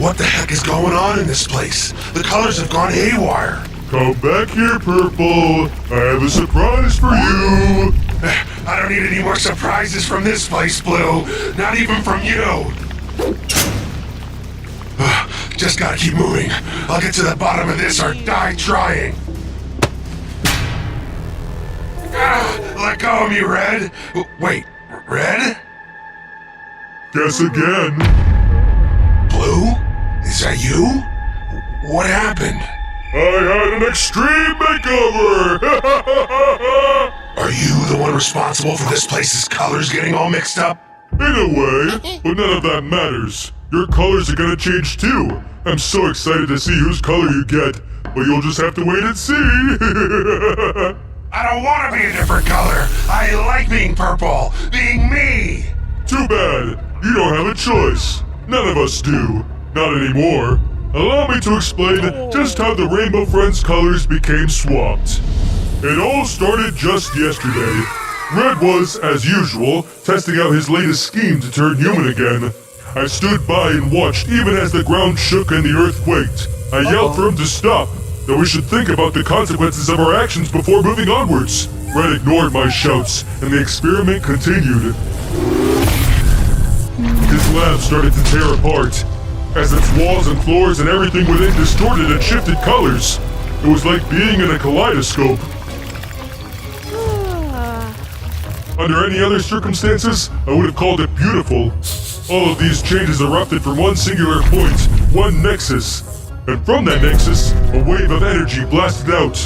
What the heck is going on in this place? The colors have gone haywire. Come back here, Purple. I have a surprise for you. I don't need any more surprises from this place, Blue. Not even from you. Just gotta keep moving. I'll get to the bottom of this or die trying. Let go of me, Red. Wait, Red? Guess again. Blue? Is that you? What happened? I had an extreme makeover! Are you the one responsible for this place's colors getting all mixed up? In a way, but none of that matters. Your colors are gonna change too. I'm so excited to see whose color you get, but you'll just have to wait and see. I don't want to be a different color. I like being purple, being me. Too bad. You don't have a choice. None of us do. Not anymore. Allow me to explain just how the Rainbow Friends colors became swapped. It all started just yesterday. Red was, as usual, testing out his latest scheme to turn human again. I stood by and watched even as the ground shook and the earth quaked. I yelled for him to stop, that we should think about the consequences of our actions before moving onwards. Red ignored my shouts, and the experiment continued. His lab started to tear apart, as its walls and floors and everything within distorted and shifted colors. It was like being in a kaleidoscope. Under any other circumstances, I would have called it beautiful. All of these changes erupted from one singular point, one nexus. And from that nexus, a wave of energy blasted out.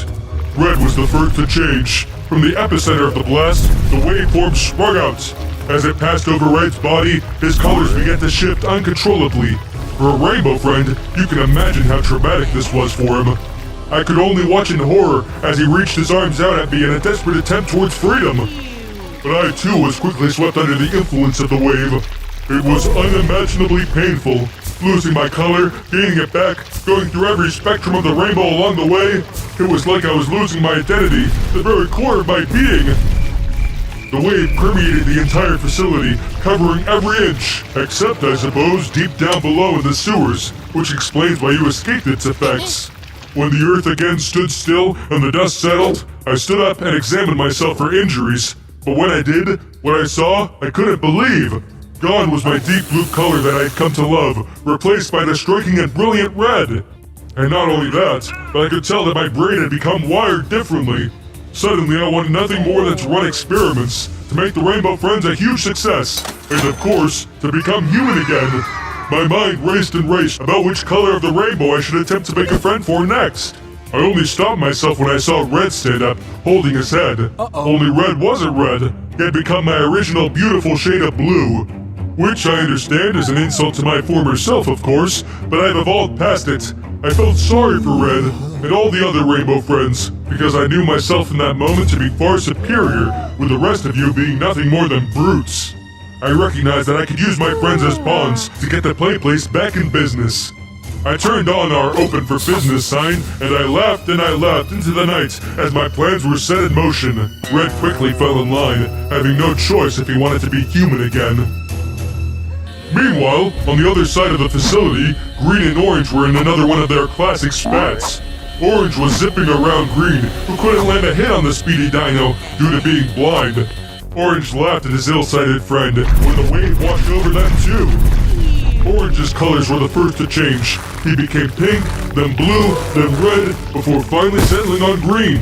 Red was the first to change. From the epicenter of the blast, the waveform sprung out. As it passed over Red's body, his colors began to shift uncontrollably. For a Rainbow Friend, you can imagine how traumatic this was for him. I could only watch in horror as he reached his arms out at me in a desperate attempt towards freedom. But I too was quickly swept under the influence of the wave. It was unimaginably painful. Losing my color, gaining it back, going through every spectrum of the rainbow along the way. It was like I was losing my identity, the very core of my being. The wave permeated the entire facility, covering every inch, except, I suppose, deep down below in the sewers, which explains why you escaped its effects. When the earth again stood still and the dust settled, I stood up and examined myself for injuries. But when I did, what I saw, I couldn't believe. Gone was my deep blue color that I'd come to love, replaced by the striking and brilliant red. And not only that, but I could tell that my brain had become wired differently. Suddenly, I wanted nothing more than to run experiments, to make the Rainbow Friends a huge success, and of course, to become human again. My mind raced and raced about which color of the rainbow I should attempt to make a friend for next. I only stopped myself when I saw Red stand up, holding his head. Only Red wasn't red. He had become my original beautiful shade of blue. Which I understand is an insult to my former self, of course, but I've evolved past it. I felt sorry for Red and all the other Rainbow Friends, because I knew myself in that moment to be far superior, with the rest of you being nothing more than brutes. I recognized that I could use my friends as pawns to get the play place back in business. I turned on our open for business sign, and I laughed into the night as my plans were set in motion. Red quickly fell in line, having no choice if he wanted to be human again. Meanwhile, on the other side of the facility, Green and Orange were in another one of their classic spats. Orange was zipping around Green, who couldn't land a hit on the speedy dino due to being blind. Orange laughed at his ill-sighted friend when the wave washed over them too. Orange's colors were the first to change. He became pink, then blue, then red, before finally settling on green.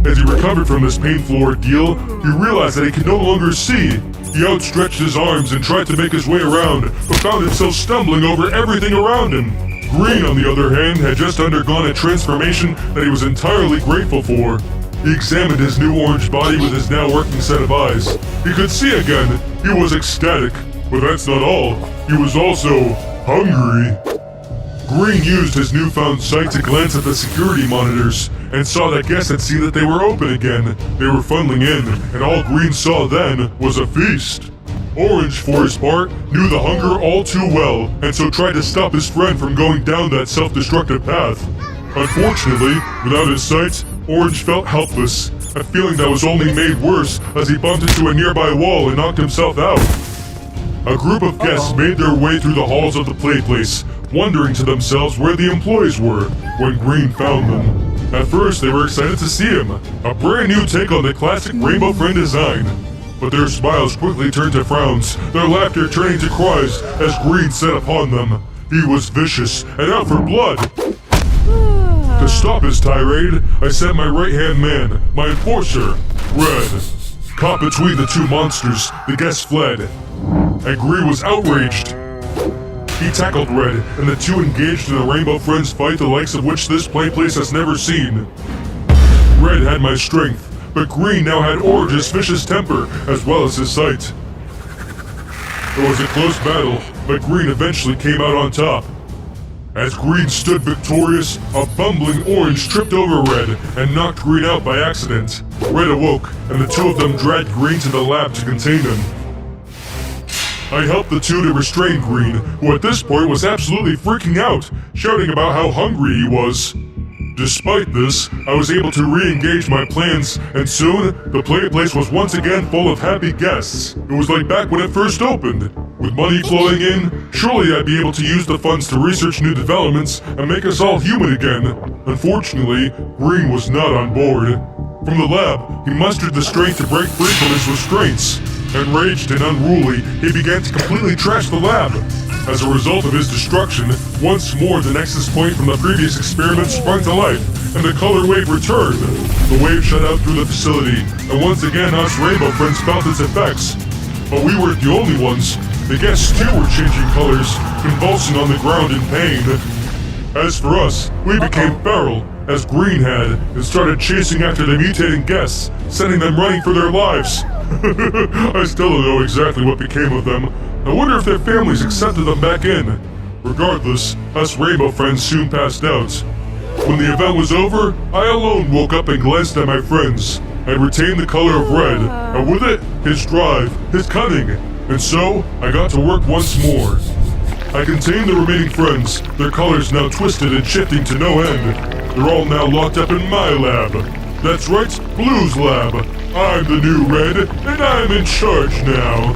As he recovered from this painful ordeal, he realized that he could no longer see. He outstretched his arms and tried to make his way around, but found himself stumbling over everything around him. Green, on the other hand, had just undergone a transformation that he was entirely grateful for. He examined his new orange body with his now working set of eyes. He could see again. He was ecstatic. But that's not all. He was also hungry. Green used his newfound sight to glance at the security monitors and saw that guests had seen that they were open again. They were funneling in, and all Green saw then was a feast. Orange, for his part, knew the hunger all too well, and so tried to stop his friend from going down that self-destructive path. Unfortunately, without his sight, Orange felt helpless, a feeling that was only made worse as he bumped into a nearby wall and knocked himself out. A group of guests made their way through the halls of the play place, wondering to themselves where the employees were when Green found them. At first, they were excited to see him, a brand new take on the classic Rainbow Friend design. But their smiles quickly turned to frowns, their laughter turning to cries as Green set upon them. He was vicious and out for blood. To stop his tirade, I sent my right-hand man, my enforcer, Red. Caught between the two monsters, the guests fled. And Green was outraged. He tackled Red, and the two engaged in a Rainbow Friends fight the likes of which this playplace has never seen. Red had my strength, but Green now had Orange's vicious temper, as well as his sight. It was a close battle, but Green eventually came out on top. As Green stood victorious, a bumbling Orange tripped over Red and knocked Green out by accident. Red awoke, and the two of them dragged Green to the lab to contain him. I helped the two to restrain Green, who at this point was absolutely freaking out, shouting about how hungry he was. Despite this, I was able to re-engage my plans, and soon, the playplace was once again full of happy guests. It was like back when it first opened. With money flowing in, surely I'd be able to use the funds to research new developments and make us all human again. Unfortunately, Green was not on board. From the lab, he mustered the strength to break free from his restraints. Enraged and unruly, he began to completely trash the lab. As a result of his destruction, once more the nexus point from the previous experiment sprung to life, and the color wave returned. The wave shut out through the facility, and once again us Rainbow Friends felt its effects. But we weren't the only ones. The guests too were changing colors, convulsing on the ground in pain. As for us, we became feral, as Green had, and started chasing after the mutating guests, sending them running for their lives. I still don't know exactly what became of them. I wonder if their families accepted them back in. Regardless, us Rainbow Friends soon passed out. When the event was over, I alone woke up and glanced at my friends. I retained the color of red, and with it, his drive, his cunning. And so, I got to work once more. I contained the remaining friends, their colors now twisted and shifting to no end. They're all now locked up in my lab. That's right, Blue's lab. I'm the new Red, and I'm in charge now.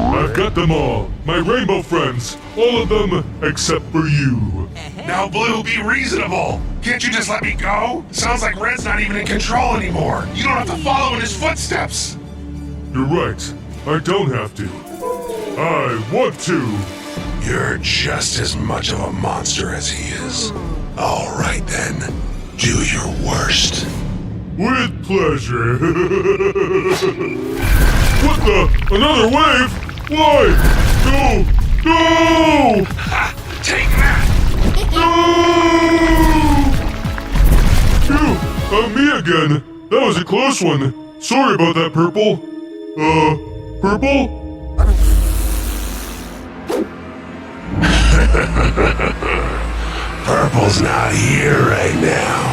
I've got them all, my Rainbow Friends, all of them except for you. Now, Blue, be reasonable. Can't you just let me go? Sounds like Red's not even in control anymore. You don't have to follow in his footsteps. You're right, I don't have to. I want to. You're just as much of a monster as he is. All right then, do your worst. With pleasure. What the? Another wave? Why? No! No! Ha! Take that! No! Phew! Me again. That was a close one. Sorry about that, Purple. Purple? Purple's not here right now.